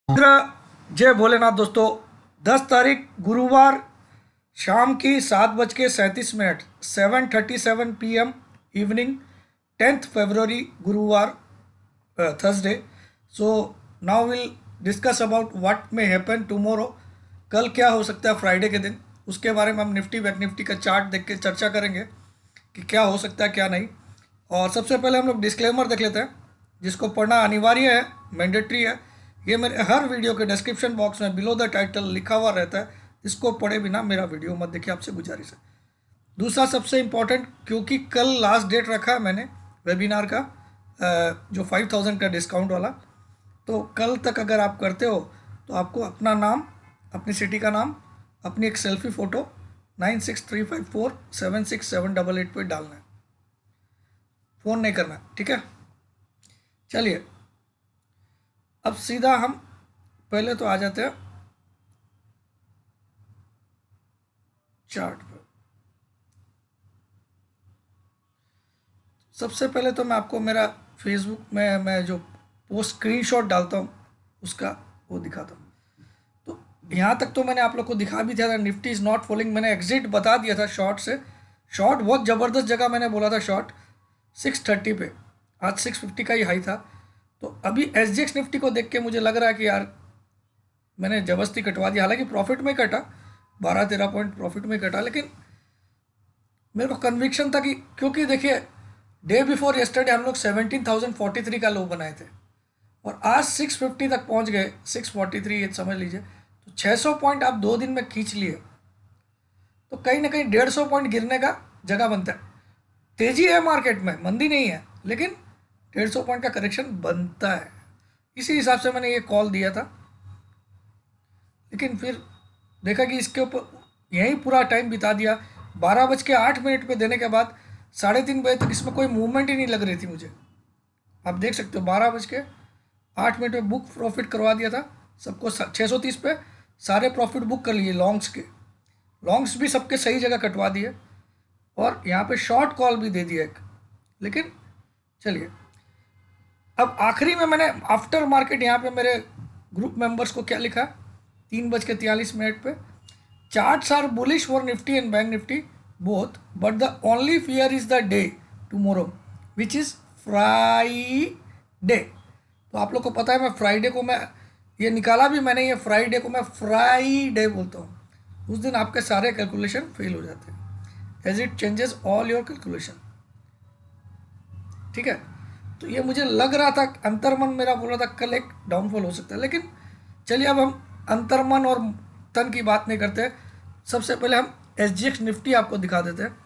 जय भोलेनाथ दोस्तों। 10 तारीख गुरुवार शाम की 7:37 7:37 PM इवनिंग, 10th February गुरुवार, Thursday. So now will discuss about what may happen tomorrow. कल क्या हो सकता है फ्राइडे के दिन, उसके बारे में हम निफ्टी बैंक निफ्टी का चार्ट देख के चर्चा करेंगे कि क्या हो सकता है क्या नहीं। और सबसे पहले हम लोग डिस्क्लेमर देख लेते हैं, जिसको पढ़ना अनिवार्य है, मैंडेटरी है। ये मेरे हर वीडियो के डिस्क्रिप्शन बॉक्स में बिलो द टाइटल लिखा हुआ रहता है, इसको पढ़े बिना मेरा वीडियो मत देखिए, आपसे गुजारिश है। दूसरा सबसे इम्पोर्टेंट, क्योंकि कल लास्ट डेट रखा है मैंने वेबिनार का, जो 5000 का डिस्काउंट वाला, तो कल तक अगर आप करते हो तो आपको अपना नाम, अपनी सिटी का नाम, अपनी एक सेल्फी फ़ोटो 9635476788 पे डालना है, फ़ोन नहीं करना, ठीक है। चलिए अब सीधा हम पहले तो आ जाते हैं चार्ट पर। सबसे पहले तो मैं आपको मेरा फेसबुक में मैं जो पोस्ट स्क्रीनशॉट डालता हूँ उसका वो दिखाता हूँ। तो यहाँ तक तो मैंने आप लोग को दिखा भी दिया था, निफ्टी इज़ नॉट फॉलोइंग, मैंने एग्जिट बता दिया था शॉर्ट से। शॉर्ट बहुत ज़बरदस्त जगह मैंने बोला था, शॉर्ट 630 पे, आज 650 का ही हाई था। तो अभी SGX निफ्टी को देख के मुझे लग रहा है कि यार मैंने ज़बरदस्ती कटवा दिया, हालांकि प्रॉफिट में कटा, 12-13 पॉइंट प्रॉफिट में कटा, लेकिन मेरे को कन्विक्शन था कि, क्योंकि देखिए डे बिफोर यस्टरडे हम लोग 17,043 का लो बनाए थे और आज 650 तक पहुंच गए, 643 ये समझ लीजिए। तो 600 पॉइंट आप 2 दिन में खींच लिए, तो कहीं ना कहीं 150 पॉइंट गिरने का जगह बनता है। तेजी है मार्केट में, मंदी नहीं है, लेकिन 150 पॉइंट का करेक्शन बनता है। इसी हिसाब से मैंने ये कॉल दिया था, लेकिन फिर देखा कि इसके ऊपर यहीं पूरा टाइम बिता दिया। 12:08 पे देने के बाद 3:30 बजे तक इसमें कोई मूवमेंट ही नहीं लग रही थी मुझे। आप देख सकते हो 12:08 पे बुक प्रॉफिट करवा दिया था सबको, 630 पे सारे प्रॉफिट बुक कर लिए लॉन्ग्स के। लॉन्ग्स भी सबके सही जगह कटवा दिए और यहाँ पे शॉर्ट कॉल भी दे दिया एक। लेकिन चलिए अब आखिरी में मैंने आफ्टर मार्केट यहाँ पे मेरे ग्रुप मेंबर्स को क्या लिखा, 3:43 पे, charts are bullish for Nifty and bank Nifty both, but the only fear is the day tomorrow which is Friday. तो आप लोग को पता है, मैं फ्राइडे को, मैं ये निकाला भी मैंने, ये फ्राइडे को मैं फ्राइडे बोलता हूँ। उस दिन आपके सारे कैलकुलेशन फेल हो जाते हैं, as it changes all your calculation, ठीक है। तो ये मुझे लग रहा था, अंतर्मन मेरा बोल रहा था कल एक डाउनफॉल हो सकता है, लेकिन चलिए अब हम अंतर्मन और तन की बात नहीं करते। सबसे पहले हम SGX निफ्टी आपको दिखा देते हैं,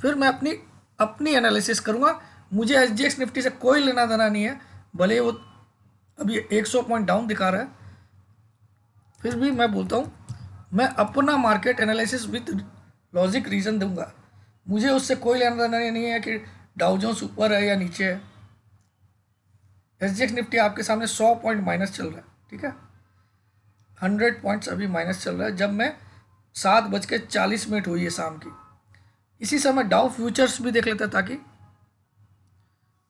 फिर मैं अपनी अपनी एनालिसिस करूँगा। मुझे SGX निफ्टी से कोई लेना देना नहीं है, भले वो अभी 100 पॉइंट डाउन दिखा रहा है, फिर भी मैं बोलता हूँ मैं अपना market analysis with logic reason दूंगा। मुझे उससे कोई लेना देना नहीं है कि डाउ जोन्स ऊपर है या नीचे है। SGX निफ्टी आपके सामने 100 पॉइंट माइनस चल रहा है, ठीक है, 100 पॉइंट्स अभी माइनस चल रहा है, जब मैं 7:40 हुई है शाम की। इसी समय डाउ फ्यूचर्स भी देख लेते हैं, ताकि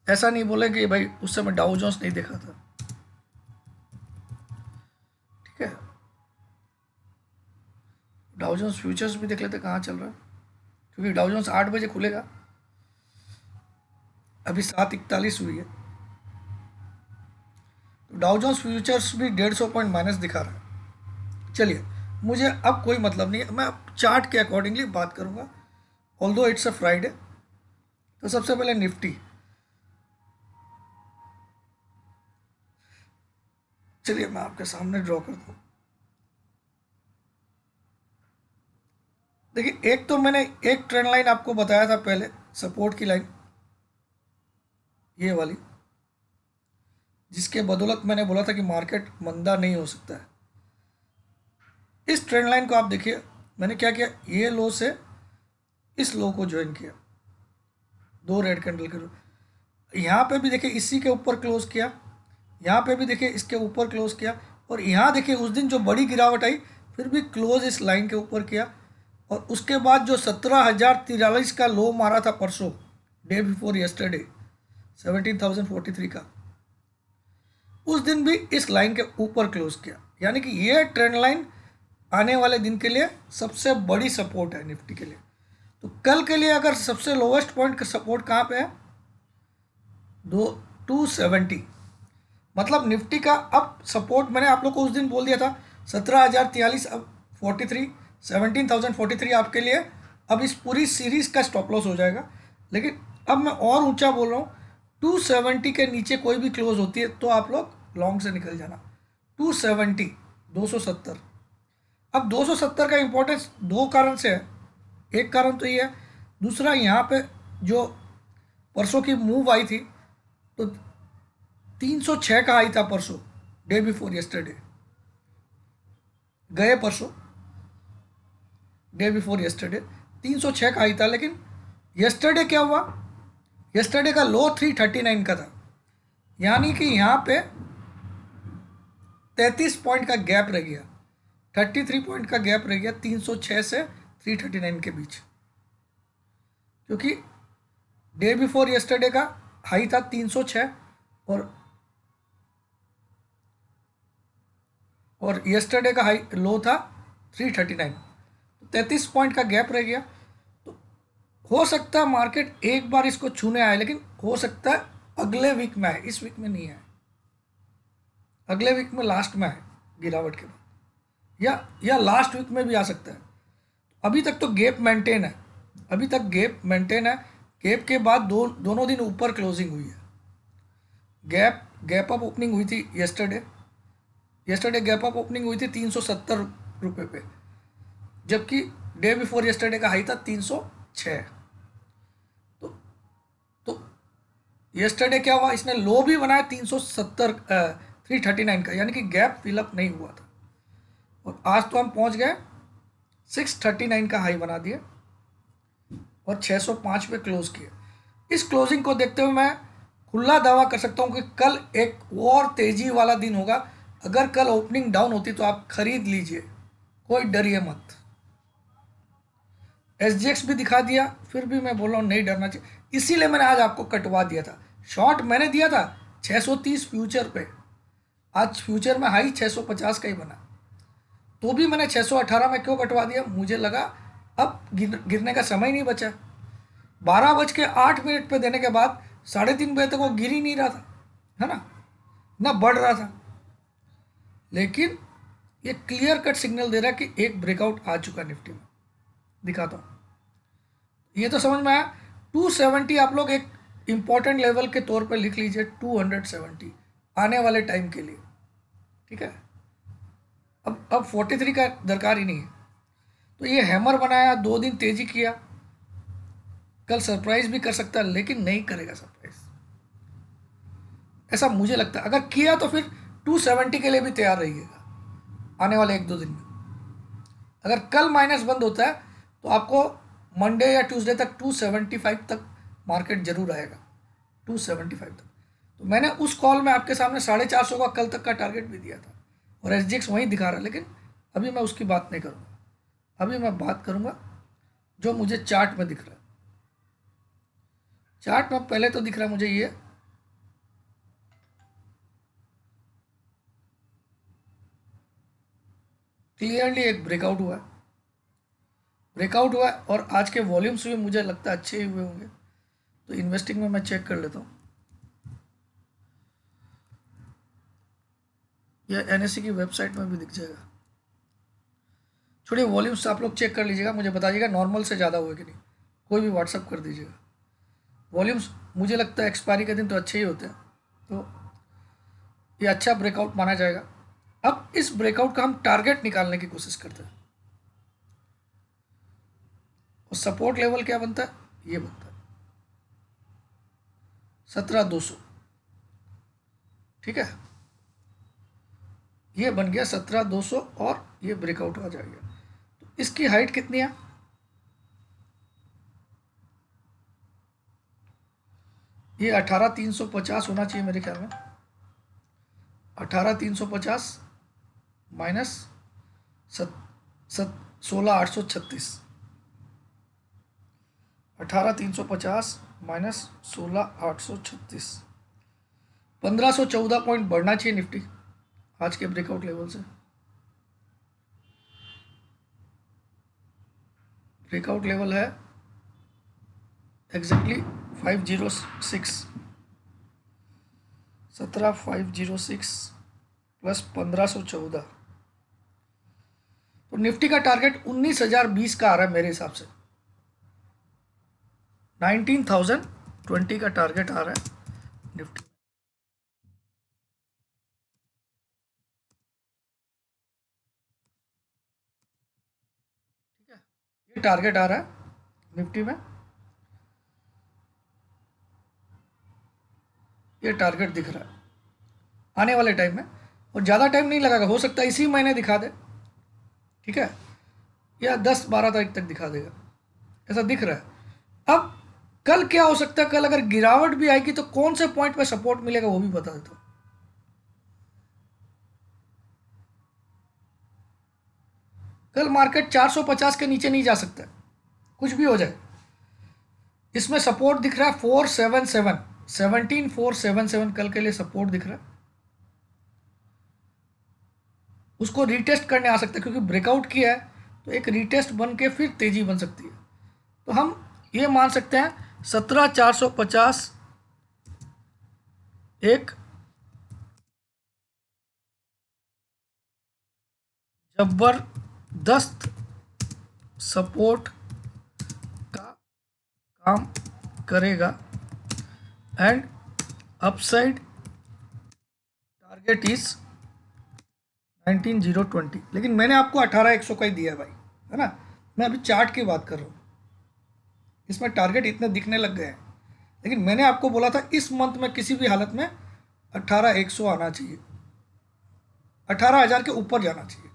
ऐसा नहीं बोले कि भाई उस समय डाउ जोन्स नहीं देखा था, ठीक है। डाउ जोन्स फ्यूचर्स भी देख लेते हैं कहाँ चल रहा है, क्योंकि डाउ जोन्स 8 बजे खुलेगा, अभी 7:41 हुई है। तो डाउ जोन्स फ्यूचर्स भी 150 पॉइंट माइनस दिखा रहा है। चलिए, मुझे अब कोई मतलब नहीं है, मैं चार्ट के अकॉर्डिंगली बात करूंगा, ऑल्दो इट्स अ फ्राइडे। तो सबसे पहले निफ्टी, चलिए मैं आपके सामने ड्रॉ करता हूँ। देखिए, एक तो मैंने एक ट्रेंड लाइन आपको बताया था पहले, सपोर्ट की लाइन, ये वाली, जिसके बदौलत मैंने बोला था कि मार्केट मंदा नहीं हो सकता है। इस ट्रेंड लाइन को आप देखिए, मैंने क्या किया, ये लो से इस लो को ज्वाइन किया, 2 रेड कैंडल के लो। यहाँ पे भी देखिए इसी के ऊपर क्लोज किया, यहाँ पे भी देखिए इसके ऊपर क्लोज किया, और यहाँ देखिए उस दिन जो बड़ी गिरावट आई फिर भी क्लोज इस लाइन के ऊपर किया। और उसके बाद जो 17,043 का लो मारा था परसों, डे बिफोर यस्टरडे, 17,043 का, उस दिन भी इस लाइन के ऊपर क्लोज किया, यानी कि ये ट्रेंड लाइन आने वाले दिन के लिए सबसे बड़ी सपोर्ट है निफ्टी के लिए। तो कल के लिए अगर सबसे लोवेस्ट पॉइंट का सपोर्ट कहाँ पे है, 270, मतलब निफ्टी का अब सपोर्ट मैंने आप लोग को उस दिन बोल दिया था 17,043, अब 43, 17,043 आपके लिए अब इस पूरी सीरीज़ का स्टॉप लॉस हो जाएगा। लेकिन अब मैं और ऊंचा बोल रहा हूँ, 270 के नीचे कोई भी क्लोज होती है तो आप लोग लॉन्ग से निकल जाना। 270, 270। अब 270 का इंपॉर्टेंस दो कारण से है, एक कारण तो ये है, दूसरा यहाँ पे जो परसों की मूव आई थी तो 306 का आई था परसों, डे बिफोर यस्टरडे, गए परसों डे बिफोर यस्टरडे 306 का आई था। लेकिन यस्टरडे क्या हुआ, यस्टरडे का लो 339 का था, यानी कि यहाँ पे 33 पॉइंट का गैप रह गया, 33 पॉइंट का गैप रह गया 306 से 339 के बीच, क्योंकि डे बिफोर यस्टरडे का हाई था 306 और यस्टरडे का हाई लो था 339, तो 33 पॉइंट का गैप रह गया। तो हो सकता है मार्केट एक बार इसको छूने आए, लेकिन हो सकता है अगले वीक में आए, इस वीक में नहीं आए, अगले वीक में लास्ट में आए गिरावट के बाद, या लास्ट वीक में भी आ सकता है। अभी तक तो गैप मेंटेन है, अभी तक गैप मेंटेन है। गैप के बाद दोनों दिन ऊपर क्लोजिंग हुई है। गैप अप ओपनिंग हुई थी यस्टरडे गैप अप ओपनिंग हुई थी 370 रुपये पे, जबकि डे बिफोर यस्टरडे का हाई था 306। तो यस्टरडे क्या हुआ, इसने लो भी बनाया 339 का, यानी कि गैप फिलअप नहीं हुआ था। और आज तो हम पहुंच गए 639 का हाई बना दिए और 605 पे क्लोज किए। इस क्लोजिंग को देखते हुए मैं खुला दावा कर सकता हूं कि कल एक और तेजी वाला दिन होगा। अगर कल ओपनिंग डाउन होती तो आप खरीद लीजिए, कोई डरिए मत। SGX भी दिखा दिया, फिर भी मैं बोल रहा हूँ नहीं डरना चाहिए, इसीलिए मैंने आज आपको कटवा दिया था। शॉर्ट मैंने दिया था 630 फ्यूचर पे, आज फ्यूचर में हाई 650 का ही बना, तो भी मैंने 618 में क्यों कटवा दिया, मुझे लगा अब गिरने का समय नहीं बचा। 12:08 पे देने के बाद 3:30 बजे तक वो गिर ही नहीं रहा था, है ना बढ़ रहा था। लेकिन ये क्लियर कट सिग्नल दे रहा है कि एक ब्रेकआउट आ चुका निफ्टी में, दिखाता हूँ। ये तो समझ में आया। 270 आप लोग एक इंपॉर्टेंट लेवल के तौर पे लिख लीजिए, 270 आने वाले टाइम के लिए, ठीक है। अब 43 का दरकार ही नहीं है। तो ये हैमर बनाया, 2 दिन तेजी किया, कल सरप्राइज भी कर सकता है, लेकिन नहीं करेगा सरप्राइज, ऐसा मुझे लगता है। अगर किया तो फिर 270 के लिए भी तैयार रहिएगा आने वाले 1-2 दिन में। अगर कल माइनस बंद होता है तो आपको मंडे या ट्यूसडे तक 275 तक मार्केट जरूर आएगा, 275 तक। तो मैंने उस कॉल में आपके सामने 450 का कल तक का टारगेट भी दिया था और SGX वहीं दिखा रहा है, लेकिन अभी मैं उसकी बात नहीं करूँगा। अभी मैं बात करूँगा जो मुझे चार्ट में दिख रहा है। चार्ट में पहले तो दिख रहा है मुझे ये क्लियरली एक ब्रेकआउट हुआ है और आज के वॉल्यूम्स भी मुझे लगता है अच्छे ही हुए होंगे। तो इन्वेस्टिंग में मैं चेक कर लेता हूँ, या NSE की वेबसाइट में भी दिख जाएगा। छोड़िए वॉल्यूम्स आप लोग चेक कर लीजिएगा, मुझे बताइएगा नॉर्मल से ज़्यादा हुए कि नहीं, कोई भी व्हाट्सअप कर दीजिएगा। वॉल्यूम्स मुझे लगता है एक्सपायरी के दिन तो अच्छे ही होते हैं, तो ये अच्छा ब्रेकआउट माना जाएगा। अब इस ब्रेकआउट का हम टारगेट निकालने की कोशिश करते हैं। और सपोर्ट लेवल क्या बनता है, ये बनता है 17,200, ठीक है। ये बन गया 17,200 और ये ब्रेकआउट आ जाएगा। तो इसकी हाइट कितनी है, ये 18,350 होना चाहिए मेरे ख्याल में। 18,350 माइनस 16,836, 18,350 माइनस 16,836, 1514 पॉइंट बढ़ना चाहिए निफ्टी आज के ब्रेकआउट लेवल से। ब्रेकआउट लेवल है एग्जैक्टली 506, 17506 प्लस 1514, तो निफ्टी का टारगेट 19,020 का आ रहा है मेरे हिसाब से। 19,020 का टारगेट आ रहा है निफ्टी। ठीक है, ये टारगेट आ रहा है निफ्टी में, ये टारगेट दिख रहा है आने वाले टाइम में, और ज़्यादा टाइम नहीं लगेगा, हो सकता है इसी महीने दिखा दे, ठीक है, या 10-12 तारीख तक दिखा देगा, ऐसा दिख रहा है। अब कल क्या हो सकता है, कल अगर गिरावट भी आएगी तो कौन से पॉइंट पे सपोर्ट मिलेगा वो भी बता देता हूं। कल मार्केट 450 के नीचे नहीं जा सकता, कुछ भी हो जाए। इसमें सपोर्ट दिख रहा है 477, 17477 कल के लिए सपोर्ट दिख रहा है, उसको रीटेस्ट करने आ सकता है, क्योंकि ब्रेकआउट किया है तो एक रीटेस्ट बन के फिर तेजी बन सकती है। तो हम ये मान सकते हैं 17,450 एक जबरदस्त सपोर्ट का काम करेगा एंड अपसाइड टारगेट इज 19,020। लेकिन मैंने आपको 18,100 का ही दिया है भाई, है ना, मैं अभी चार्ट की बात कर रहा हूँ, इसमें टारगेट इतने दिखने लग गए हैं, लेकिन मैंने आपको बोला था इस मंथ में किसी भी हालत में 18,100 आना चाहिए, 18,000 के ऊपर जाना चाहिए।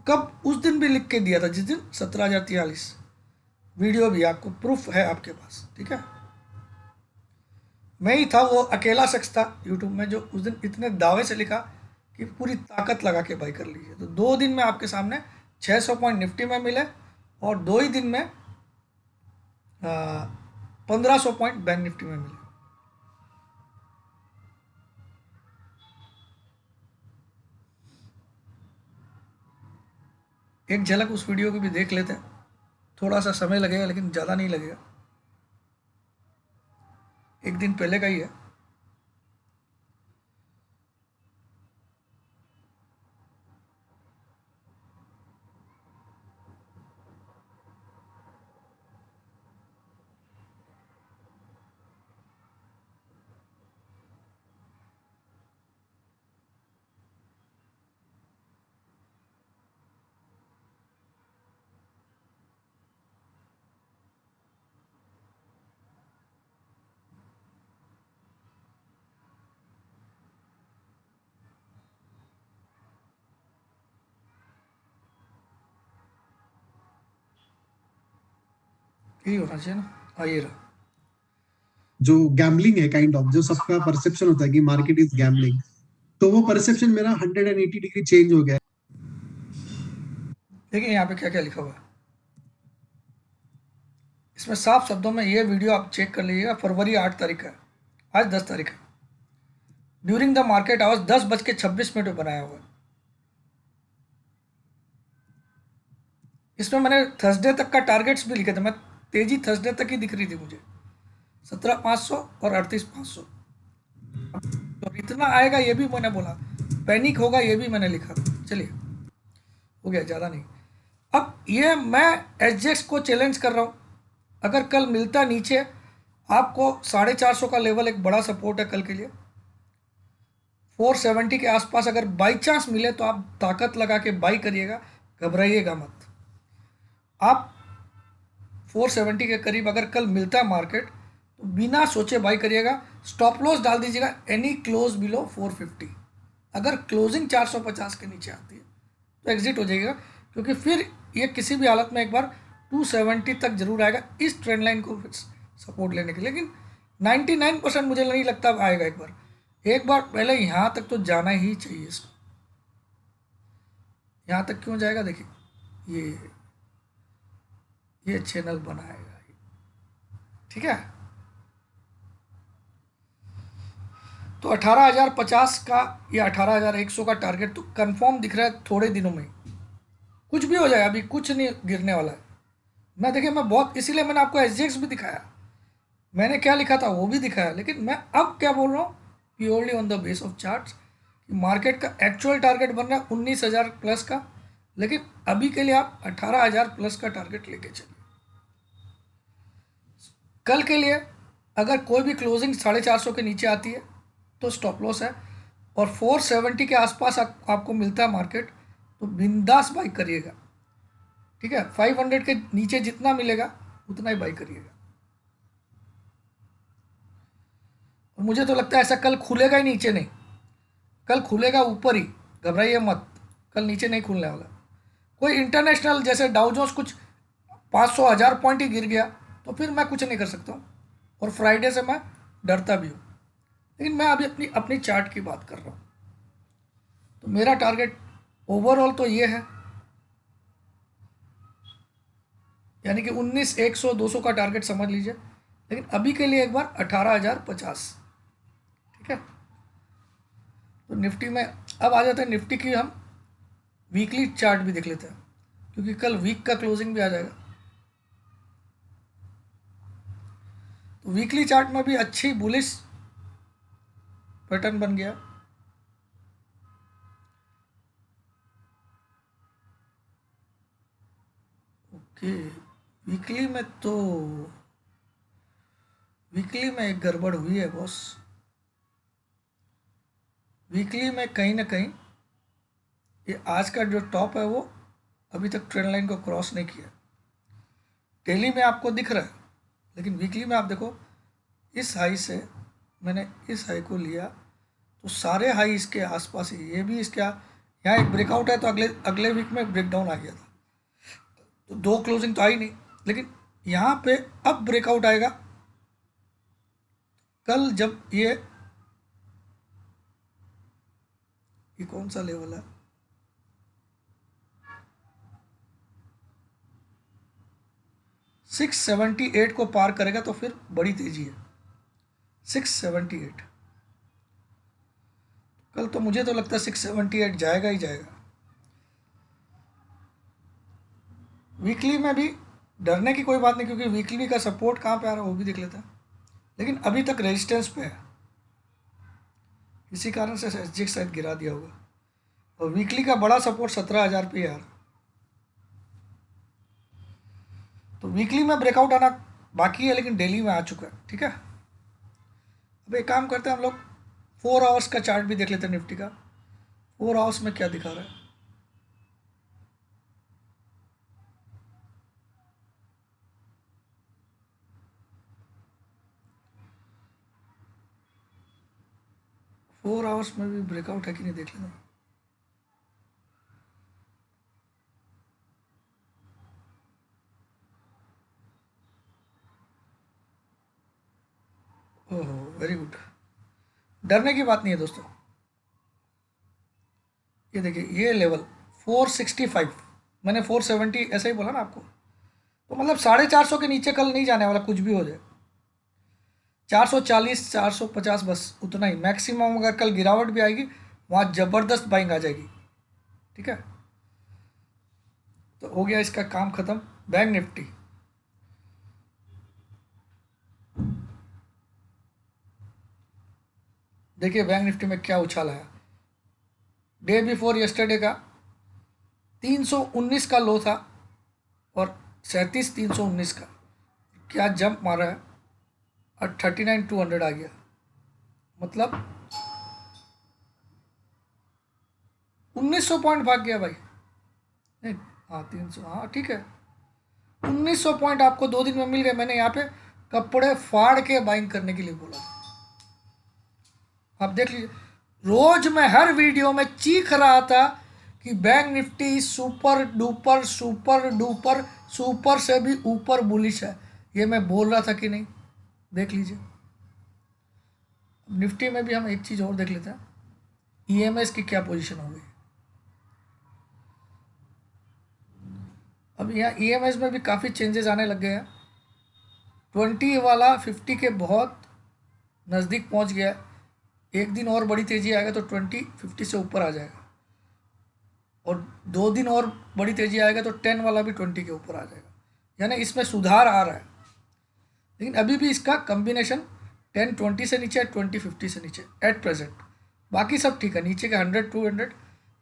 कब, उस दिन भी लिख के दिया था जिस दिन 17,043, वीडियो भी आपको प्रूफ है आपके पास, ठीक है। मैं ही था वो अकेला शख्स था यूट्यूब में जो उस दिन इतने दावे से लिखा कि पूरी ताकत लगा के बाई कर लीजिए। तो 2 दिन में आपके सामने 600 पॉइंट निफ्टी में मिले, और 2 ही दिन में 1500 पॉइंट बैंक निफ्टी में मिले। एक झलक उस वीडियो की भी देख लेते हैं, थोड़ा सा समय लगेगा लेकिन ज़्यादा नहीं लगेगा, एक दिन पहले का ही है। यही होना चाहिए ना, हाँ ये रहा। जो गैम्बलिंग है काइंड ऑफ, जो सबका परसेप्शन होता है कि मार्केट इज गैम्बलिंग, तो वो परसेप्शन मेरा 180 डिग्री चेंज हो गया। देखिए यहाँ पे क्या क्या लिखा हुआ है, इसमें साफ शब्दों में, ये वीडियो आप चेक कर लीजिएगा, फरवरी 8 तारीख का है, आज 10 तारीख है। ड्यूरिंग द मार्केट आवर्स 10:26 में बनाया हुआ है। इसमें मैंने थर्सडे तक का टारगेट्स भी लिखे थे, मैं तेजी थर्सडे तक ही दिख रही थी मुझे, 17,500 और 38,500। तो इतना आएगा ये भी मैंने बोला, पैनिक होगा ये भी मैंने लिखा था। चलिए हो गया, ज़्यादा नहीं। अब ये मैं एसजेक्स को चैलेंज कर रहा हूँ, अगर कल मिलता नीचे आपको 450 का लेवल एक बड़ा सपोर्ट है कल के लिए, 470 के आसपास अगर बाई चांस मिले तो आप ताकत लगा के बाई करिएगा, घबराइएगा मत। आप 470 के करीब अगर कल मिलता है मार्केट तो बिना सोचे बाई करिएगा, स्टॉप लॉस डाल दीजिएगा एनी क्लोज बिलो 450। अगर क्लोजिंग 450 के नीचे आती है तो एग्जिट हो जाएगा, क्योंकि फिर ये किसी भी हालत में एक बार 270 तक जरूर आएगा इस ट्रेंड लाइन को सपोर्ट लेने के लिए। लेकिन 99% मुझे नहीं लगता आएगा, एक बार पहले यहाँ तक तो जाना ही चाहिए इसको। यहाँ तक क्यों जाएगा, देखिए ये चैनल बनाएगा, ठीक है। तो 18,050 का या 18,100 का टारगेट तो कंफर्म दिख रहा है थोड़े दिनों में। कुछ भी हो जाए, अभी कुछ नहीं गिरने वाला है। मैं देखिए, मैं बहुत, इसीलिए मैंने आपको एसजीएक्स भी दिखाया, मैंने क्या लिखा था वो भी दिखाया, लेकिन मैं अब क्या बोल रहा हूँ, purely on the base of charts. Market का एक्चुअल टारगेट बन रहा है 19,000 प्लस का, लेकिन अभी के लिए आप 18,000 प्लस का टारगेट लेके चलिए। कल के लिए अगर कोई भी क्लोजिंग 450 के नीचे आती है तो स्टॉप लॉस है, और 470 के आसपास आपको मिलता है मार्केट, तो बिंदास बाई करिएगा। ठीक है, 500 के नीचे जितना मिलेगा उतना ही बाई करिएगा। और मुझे तो लगता है ऐसा कल खुलेगा ही नीचे नहीं, कल खुलेगा ऊपर ही, घबराइए मत, कल नीचे नहीं खुलने वाला। कोई इंटरनेशनल जैसे डाउ जोन्स कुछ 500 1000 पॉइंट ही गिर गया तो फिर मैं कुछ नहीं कर सकता हूँ, और फ्राइडे से मैं डरता भी हूँ। लेकिन मैं अभी अपनी अपनी चार्ट की बात कर रहा हूँ। तो मेरा टारगेट ओवरऑल तो ये है, यानी कि 19 100 200 का टारगेट समझ लीजिए, लेकिन अभी के लिए एक बार 18,050। ठीक है, तो निफ्टी में अब आ जाते हैं। निफ्टी की हम वीकली चार्ट भी देख लेते हैं, क्योंकि कल वीक का क्लोजिंग भी आ जाएगा। तो वीकली चार्ट में भी अच्छी बुलिश पैटर्न बन गया। ओके, वीकली में तो वीकली में एक गड़बड़ हुई है बॉस। वीकली में कहीं ना कहीं ये आज का जो टॉप है वो अभी तक ट्रेंड लाइन को क्रॉस नहीं किया। डेली में आपको दिख रहा है, लेकिन वीकली में आप देखो, इस हाई से मैंने इस हाई को लिया तो सारे हाई इसके आसपास ही, ये भी इसके यहाँ एक ब्रेकआउट है, तो अगले अगले वीक में ब्रेकडाउन आ गया था, तो दो क्लोजिंग तो आई नहीं, लेकिन यहाँ पे अब ब्रेकआउट आएगा। कल जब ये कौन सा लेवल है, 678 को पार करेगा तो फिर बड़ी तेजी है। 678 कल तो मुझे तो लगता है 678 जाएगा ही जाएगा। वीकली में भी डरने की कोई बात नहीं, क्योंकि वीकली का सपोर्ट कहाँ पे आ रहा है वो भी देख लेते हैं, लेकिन अभी तक रेजिस्टेंस पे है, इसी कारण से एसजीएक्स शायद गिरा दिया होगा। और वीकली का बड़ा सपोर्ट 17,000 पे यार, तो वीकली में ब्रेकआउट आना बाकी है, लेकिन डेली में आ चुका है। ठीक है, अब एक काम करते हैं हम लोग, 4 आवर्स का चार्ट भी देख लेते हैं निफ्टी का। 4 आवर्स में क्या दिखा रहा है, फोर आवर्स में भी ब्रेकआउट है कि नहीं देख लेना। ओहो, वेरी गुड, डरने की बात नहीं है दोस्तों। ये देखिए, ये लेवल 465, मैंने 470 ऐसे ही बोला ना आपको, तो मतलब 450 के नीचे कल नहीं जाने वाला, कुछ भी हो जाए। 440 450 बस उतना ही मैक्सिमम। अगर कल गिरावट भी आएगी वहाँ ज़बरदस्त बाइंग आ जाएगी। ठीक है, तो हो गया इसका काम ख़त्म। बैंक निफ्टी, देखिए बैंक निफ्टी में क्या उछाल आया। डे बिफोर यस्टरडे का 319 का लो था, और 37,319 का क्या जंप मारा है, और 39,200 आ गया, मतलब 1900 पॉइंट भाग गया भाई। नहीं, हाँ 300, हाँ ठीक है, 1900 पॉइंट आपको 2 दिन में मिल गए। मैंने यहाँ पे कपड़े फाड़ के बाइंग करने के लिए बोला था, आप देख लीजिए। रोज मैं हर वीडियो में चीख रहा था कि bank Nifty super duper super duper super से भी ऊपर बुलिश है, ये मैं बोल रहा था कि नहीं, देख लीजिए। निफ्टी में भी हम एक चीज़ और देख लेते हैं, ईएमएस की क्या पोजीशन हो गई। अब यहाँ ईएमएस में भी काफ़ी चेंजेस आने लग गए हैं। 20 वाला 50 के बहुत नज़दीक पहुँच गया है। एक दिन और बड़ी तेजी आएगा तो 2050 से ऊपर आ जाएगा, और 2 दिन और बड़ी तेजी आएगा तो 10 वाला भी 20 के ऊपर आ जाएगा, यानी इसमें सुधार आ रहा है। लेकिन अभी भी इसका कम्बिनेशन 10-20 से नीचे है, 20-50 से नीचे एट प्रेजेंट। बाकी सब ठीक है, नीचे के 100-200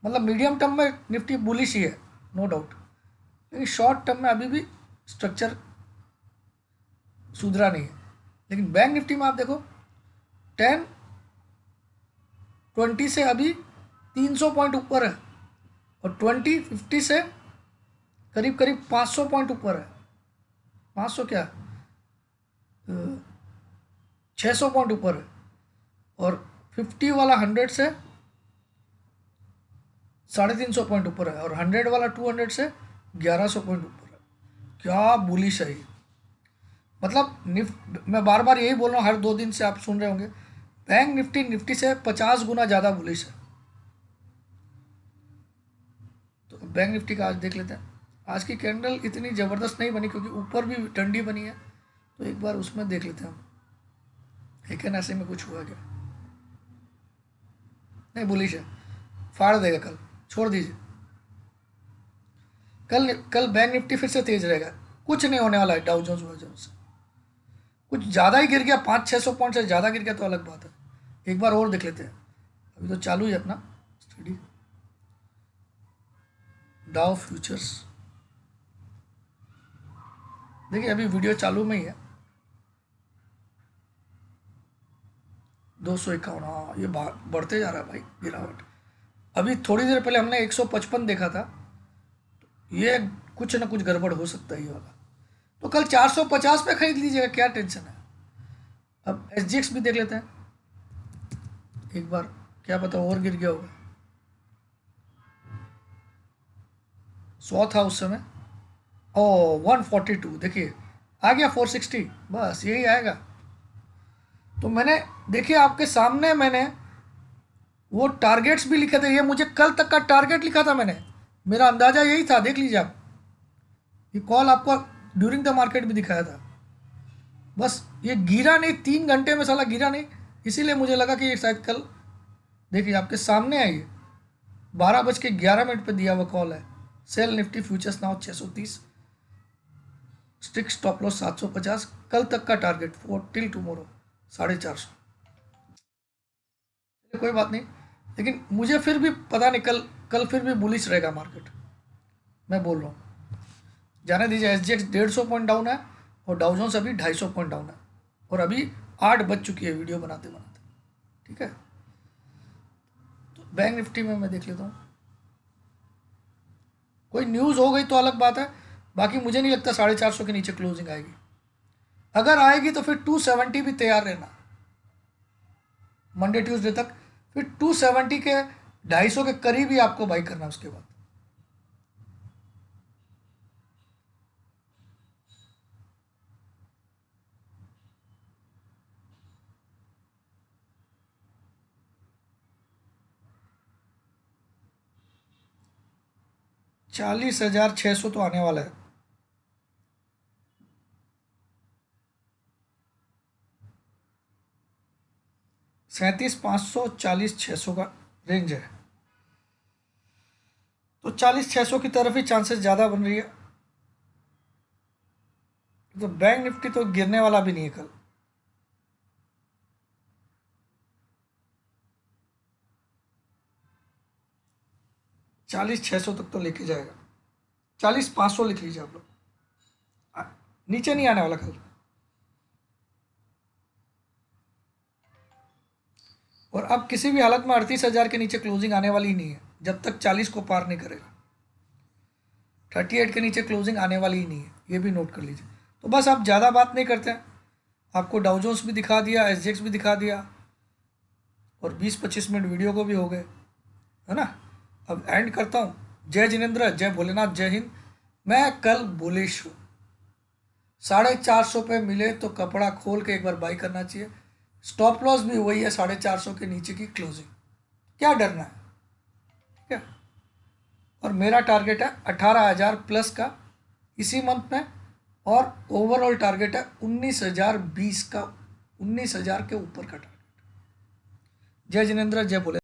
मतलब मीडियम टर्म में निफ्टी बुलिश ही है, नो डाउट। लेकिन शॉर्ट टर्म में अभी भी स्ट्रक्चर सुधरा नहीं है। लेकिन बैंक निफ्टी में आप देखो 10-20 से अभी 300 पॉइंट ऊपर है, और 20-50 से करीब करीब 500 पॉइंट ऊपर है। 500 क्या, 600 पॉइंट ऊपर है, और 50 वाला 100 से 350 पॉइंट ऊपर है, और 100 वाला 200 से 1100 पॉइंट ऊपर है। क्या बुलिश है ये। मतलब मैं बार बार यही बोल रहा हूँ, हर 2 दिन से आप सुन रहे होंगे, बैंक निफ्टी निफ्टी से 50 गुना ज़्यादा बुलिश है। तो बैंक निफ्टी का आज देख लेते हैं। आज की कैंडल इतनी ज़बरदस्त नहीं बनी क्योंकि ऊपर भी ठंडी बनी है, तो एक बार उसमें देख लेते हैं हम, लेकिन ऐसे में कुछ हुआ क्या, नहीं बुलिश है, फाड़ देगा कल, छोड़ दीजिए। कल बैंक निफ्टी फिर से तेज रहेगा, कुछ नहीं होने वाला है। डाउ जोन्स कुछ ज़्यादा ही गिर गया, 500-600 पॉइंट से ज़्यादा गिर गया तो अलग बात है। एक बार और देख लेते हैं, अभी तो चालू है अपना स्टडी। डाउ फ्यूचर्स देखिए, अभी वीडियो चालू में ही है। 251, हाँ ये बढ़ते जा रहा है भाई गिरावट। अभी थोड़ी देर पहले हमने 155 देखा था, ये कुछ ना कुछ गड़बड़ हो सकता है ये वाला। तो कल 450 पे खरीद लीजिएगा, क्या टेंशन है। अब SGX भी देख लेते हैं एक बार, क्या पता और गिर गया होगा। 100 था उस समय, ओ 142 देखिए आ गया, 460, बस यही आएगा। तो मैंने देखिए आपके सामने मैंने वो टारगेट्स भी लिखे थे, ये मुझे कल तक का टारगेट लिखा था मैंने, मेरा अंदाज़ा यही था। देख लीजिए आप, ये कॉल आपको ड्यूरिंग द मार्केट भी दिखाया था, बस ये गिरा नहीं, 3 घंटे में साला गिरा नहीं, इसीलिए मुझे लगा कि ये शायद कल, देखिए आपके सामने है ये 12:11 पे दिया हुआ कॉल है। Sell Nifty futures now 630, stick stop loss 750, कल तक का टारगेट फॉर टिल टुमारो 450। कोई बात नहीं, लेकिन मुझे फिर भी पता नहीं, कल फिर भी बुलिश रहेगा मार्केट, मैं बोल रहा हूँ। जाने दीजिए, SGX 150 पॉइंट डाउन है, और डाउ जोन्स अभी 250 पॉइंट डाउन है, और अभी 8 बज चुकी है वीडियो बनाते बनाते, ठीक है। तो बैंक निफ्टी में मैं देख लेता हूँ, कोई न्यूज़ हो गई तो अलग बात है, बाकी मुझे नहीं लगता 450 के नीचे क्लोजिंग आएगी। अगर आएगी तो फिर 270 भी तैयार रहना मंडे ट्यूसडे तक, फिर 270 के 250 के करीब ही आपको बाई करना उसके बाद। $40,600 तो आने वाला है। $37,500, 40,600 का रेंज है, तो 40,600 की तरफ ही चांसेस ज़्यादा बन रही है। तो बैंक निफ्टी तो गिरने वाला भी नहीं है कल। $40,600 तक तो लेके जाएगा, 40,500 लिख लीजिए आप लोग, नीचे नहीं आने वाला कल। और अब किसी भी हालत में 38,000 के नीचे क्लोजिंग आने वाली ही नहीं है, जब तक 40 को पार नहीं करेगा। 38 के नीचे क्लोजिंग आने वाली ही नहीं है, ये भी नोट कर लीजिए। तो बस आप ज़्यादा बात नहीं करते हैं, आपको डाउ जोन्स भी दिखा दिया, SGX भी दिखा दिया, और 20-25 मिनट वीडियो को भी हो गए, है ना। अब एंड करता हूँ। जय जिनेंद्र, जय भोलेनाथ, जय हिंद। मैं कल बुलिश हूँ, 450 पे मिले तो कपड़ा खोल के एक बार बाई करना चाहिए। स्टॉप लॉस भी वही है 450 के नीचे की क्लोजिंग, क्या डरना है, ठीक है। और मेरा टारगेट है 18,000 प्लस का इसी मंथ में, और ओवरऑल टारगेट है 19,020 का, 19,000 के ऊपर का टारगेट। जय जिनेन्द्र, जय भोले।